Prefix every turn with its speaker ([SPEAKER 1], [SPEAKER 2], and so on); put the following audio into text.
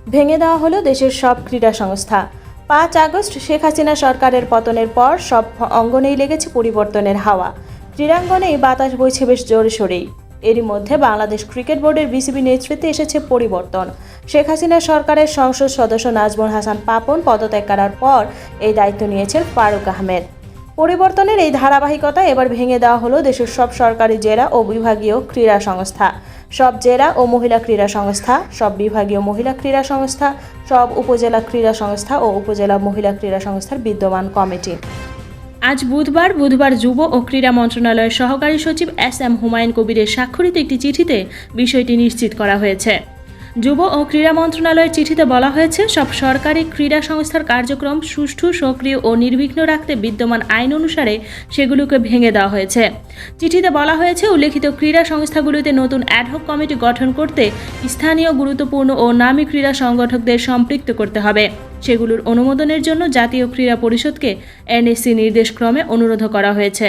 [SPEAKER 1] ভেঙে দেওয়া হলো দেশের সব ক্রীড়া সংস্থা। 5 আগস্ট শেখ হাসিনা সরকারের পতনের পর সব অঙ্গনেই লেগেছে পরিবর্তনের হাওয়া। ক্রীড়াঙ্গনেই বাতাস বইছে বেশ জোরে সোরেই। এরই মধ্যে বাংলাদেশ ক্রিকেট বোর্ডের বিসিবি নেতৃত্বে এসেছে পরিবর্তন। শেখ হাসিনা সরকারের সংসদ সদস্য নাজমুল হাসান পাপন পদত্যাগ করার পর এই দায়িত্ব নিয়েছেন ফারুক আহমেদ। পরিবর্তনের এই ধারাবাহিকতা এবার ভেঙে দেওয়া হলো দেশের সব সরকারি জেলা ও বিভাগীয় ক্রীড়া সংস্থা, সব জেলা ও মহিলা ক্রীড়া সংস্থা, সব বিভাগীয় মহিলা ক্রীড়া সংস্থা, সব উপজেলা ক্রীড়া সংস্থা ও উপজেলা মহিলা ক্রীড়া সংস্থার বিদ্যমান কমিটি। আজ বুধবার যুব ও ক্রীড়া মন্ত্রণালয়ের সহকারী সচিব এস.এম. হুমায়ুন কবিরের স্বাক্ষরিত একটি চিঠিতে বিষয়টি নিশ্চিত করা হয়েছে। যুব ও ক্রীড়া মন্ত্রণালয়ের চিঠিতে বলা হয়েছে, সব সরকারি ক্রীড়া সংস্থার কার্যক্রম সুষ্ঠু, সক্রিয় ও নির্বিঘ্ন রাখতে বিদ্যমান আইন অনুসারে সেগুলোকে ভেঙে দেওয়া হয়েছে। চিঠিতে বলা হয়েছে, উল্লেখিত ক্রীড়া সংস্থাগুলোতে নতুন অ্যাডহক কমিটি গঠন করতে স্থানীয় গুরুত্বপূর্ণ ও নামী ক্রীড়া সংগঠকদের সম্পৃক্ত করতে হবে। সেগুলোর অনুমোদনের জন্য জাতীয় ক্রীড়া পরিষদকে এনএসসি নির্দেশক্রমে অনুরোধ করা হয়েছে।